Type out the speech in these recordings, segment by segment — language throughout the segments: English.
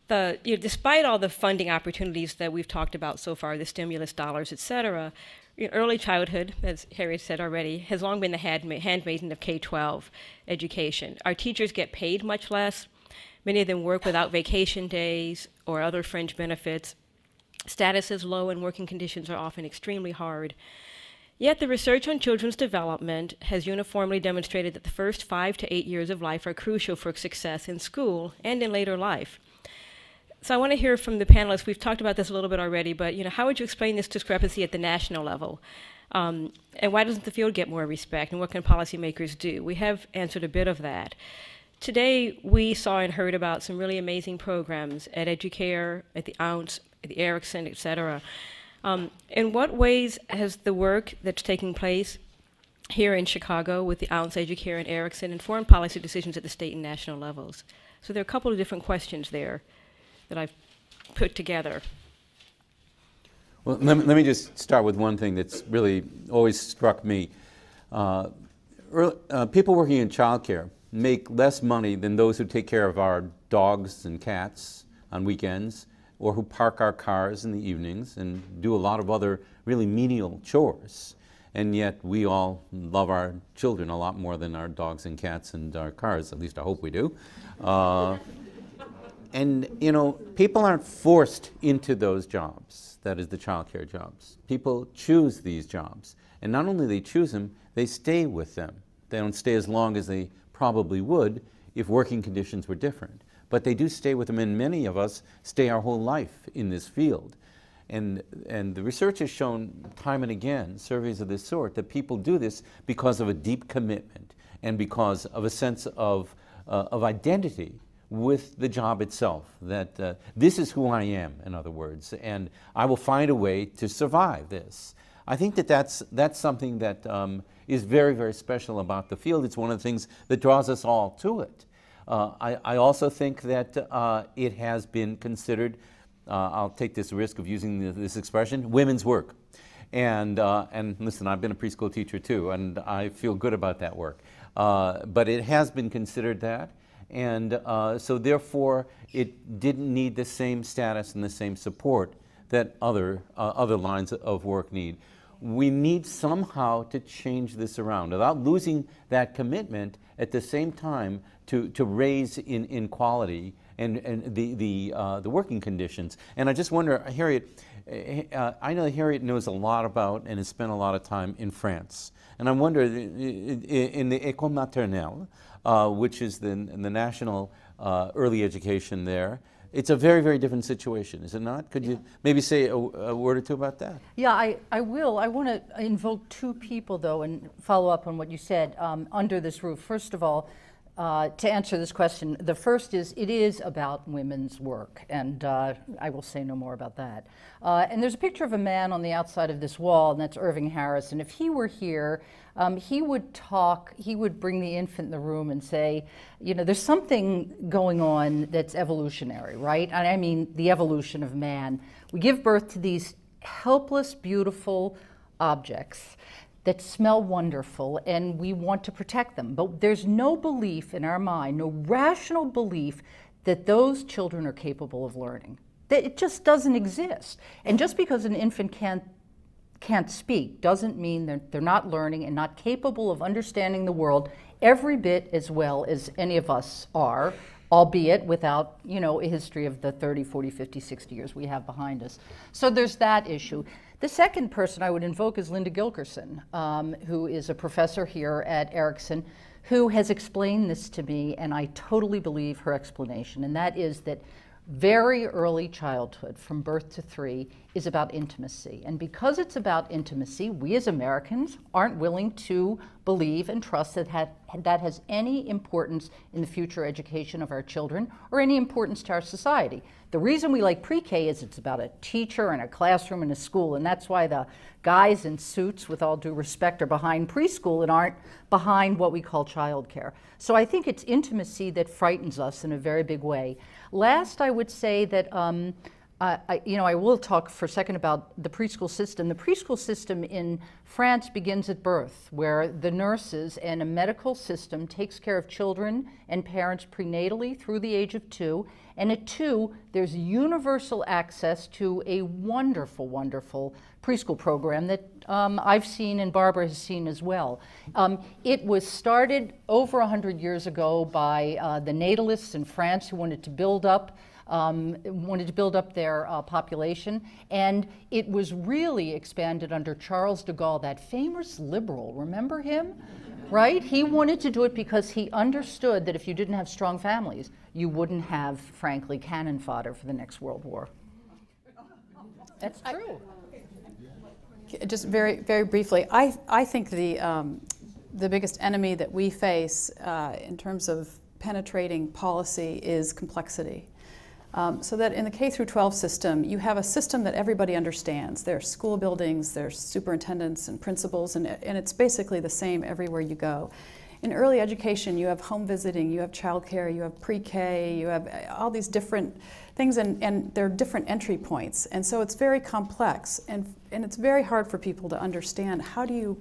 Despite all the funding opportunities that we've talked about so far, the stimulus dollars, et cetera, early childhood, as Harriet said already, has long been the handmaiden of K-12 education. Our teachers get paid much less. Many of them work without vacation days or other fringe benefits. Status is low and working conditions are often extremely hard. Yet the research on children's development has uniformly demonstrated that the first 5 to 8 years of life are crucial for success in school and in later life. So I want to hear from the panelists. We've talked about this a little bit already, but how would you explain this discrepancy at the national level? And why doesn't the field get more respect, and what can policymakers do? We have answered a bit of that. Today, we saw and heard about some really amazing programs at Educare, at the OUNCE, at the Erikson, et cetera. In what ways has the work that's taking place here in Chicago with the OUNCE, Educare, and Erikson informed policy decisions at the state and national levels? So there are a couple of different questions there that I've put together. Well, let me just start with one thing that's really always struck me. People working in childcare make less money than those who take care of our dogs and cats on weekends, or who park our cars in the evenings and do a lot of other really menial chores. And yet we all love our children a lot more than our dogs and cats and our cars, at least I hope we do. And people aren't forced into those jobs, that is the childcare jobs. People choose these jobs. And not only they choose them, they stay with them. They don't stay as long as they probably would if working conditions were different. But they do stay with them, and many of us stay our whole life in this field. And the research has shown time and again, surveys of this sort, that people do this because of a deep commitment and because of a sense of identity with the job itself, that this is who I am, in other words, and I will find a way to survive this. I think that's something that is very, very special about the field. It's one of the things that draws us all to it. I also think that it has been considered, I'll take this risk of using this expression, women's work. And listen, I've been a preschool teacher too, and I feel good about that work. But it has been considered that. And so therefore, it didn't need the same status and the same support that other lines of work need. We need somehow to change this around without losing that commitment at the same time to raise in quality and the working conditions. And I just wonder, Harriet, I know Harriet knows a lot about and has spent a lot of time in France. And I wonder, in the École Maternelle, which is the national early education there, it's a very, very different situation, is it not? Could you maybe say a word or two about that? Yeah, I will. I want to invoke two people, though, and follow up on what you said under this roof. First of all, to answer this question, the first is, it is about women's work, and I will say no more about that. And there's a picture of a man on the outside of this wall, and that's Irving Harris, and if he were here, he would bring the infant in the room and say, there's something going on that's evolutionary, right? And I mean the evolution of man. We give birth to these helpless, beautiful objects that smell wonderful, and we want to protect them. But there's no belief in our mind, no rational belief that those children are capable of learning. It just doesn't exist. And just because an infant can't speak doesn't mean they're not learning and not capable of understanding the world every bit as well as any of us are, albeit without, a history of the 30, 40, 50, 60 years we have behind us. So there's that issue. The second person I would invoke is Linda Gilkerson, who is a professor here at Erikson, who has explained this to me, and I totally believe her explanation, and that is that very early childhood, from birth to 3, is about intimacy. And because it's about intimacy, we as Americans aren't willing to believe and trust that that has any importance in the future education of our children or any importance to our society. The reason we like pre-K is it's about a teacher and a classroom and a school, and that's why the guys in suits, with all due respect, are behind preschool and aren't behind what we call childcare. So I think it's intimacy that frightens us in a very big way. Last, I would say that I will talk for a second about the preschool system. The preschool system in France begins at birth, where the nurses and a medical system takes care of children and parents prenatally through the age of 2. And at 2, there's universal access to a wonderful, wonderful preschool program that I've seen and Barbara has seen as well. It was started over 100 years ago by the natalists in France who wanted to build up their population, and it was really expanded under Charles de Gaulle, that famous liberal. Remember him? Right? He wanted to do it because he understood that if you didn't have strong families, you wouldn't have, frankly, cannon fodder for the next World War. That's true. Just very, very briefly, I think the biggest enemy that we face in terms of penetrating policy is complexity. So that in the K through 12 system, you have a system that everybody understands. There's school buildings, there's superintendents and principals, and it's basically the same everywhere you go. In early education, you have home visiting, you have childcare, you have pre-K, you have all these different things, and there are different entry points. And so it's very complex, and it's very hard for people to understand how do you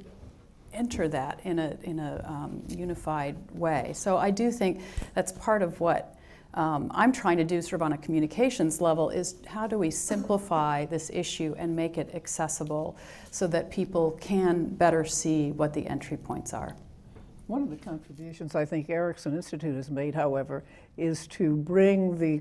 enter that in a unified way. So I do think that's part of what I'm trying to do sort of on a communications level is how do we simplify this issue and make it accessible so that people can better see what the entry points are. One of the contributions I think Erikson Institute has made, however, is to bring the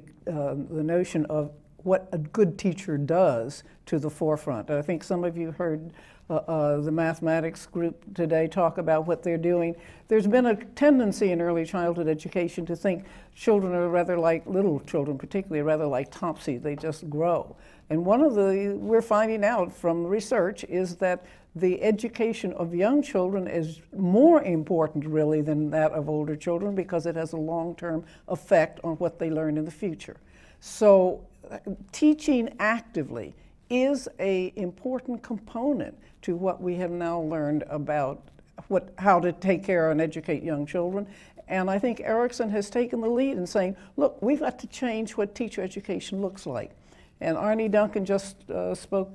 notion of what a good teacher does to the forefront. I think some of you heard the mathematics group today talk about what they're doing. There's been a tendency in early childhood education to think children are rather like, little children particularly, rather like Topsy, they just grow. And one of the, we're finding out from research is that the education of young children is more important really than that of older children because it has a long-term effect on what they learn in the future. So teaching actively is an important component to what we have now learned about how to take care and educate young children. And I think Erikson has taken the lead in saying, look, we've got to change what teacher education looks like. And Arnie Duncan just spoke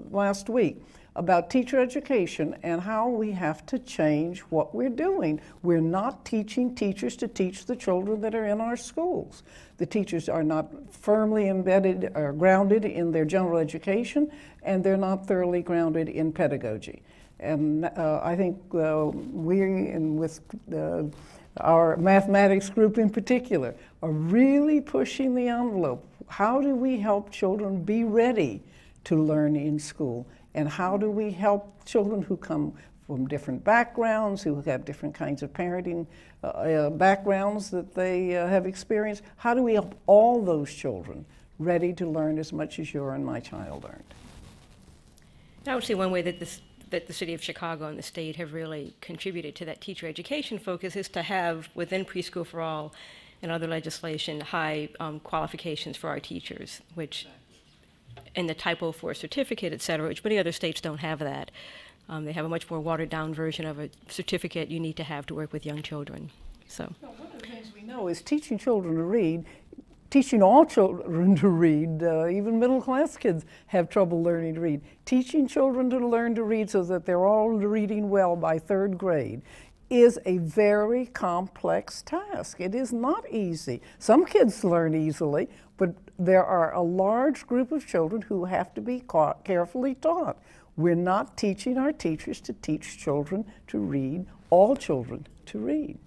last week about teacher education and how we have to change what we're doing. We're not teaching teachers to teach the children that are in our schools. The teachers are not firmly embedded or grounded in their general education, and they're not thoroughly grounded in pedagogy. And I think we, and with our mathematics group in particular, are really pushing the envelope. How do we help children be ready to learn in school? And how do we help children who come from different backgrounds, who have different kinds of parenting backgrounds that they have experienced? How do we help all those children ready to learn as much as your and my child learned? I would say one way that the city of Chicago and the state have really contributed to that teacher education focus is to have, within Preschool for All and other legislation, high qualifications for our teachers, which and the Type 04 certificate, et cetera, which many other states don't have that. They have a much more watered-down version of a certificate you need to have to work with young children. So, one of the things we know is teaching children to read, teaching all children to read, even middle-class kids have trouble learning to read. Teaching children to learn to read so that they're all reading well by 3rd grade is a very complex task. It is not easy. Some kids learn easily, but there are a large group of children who have to be carefully taught. We're not teaching our teachers to teach children to read, all children to read.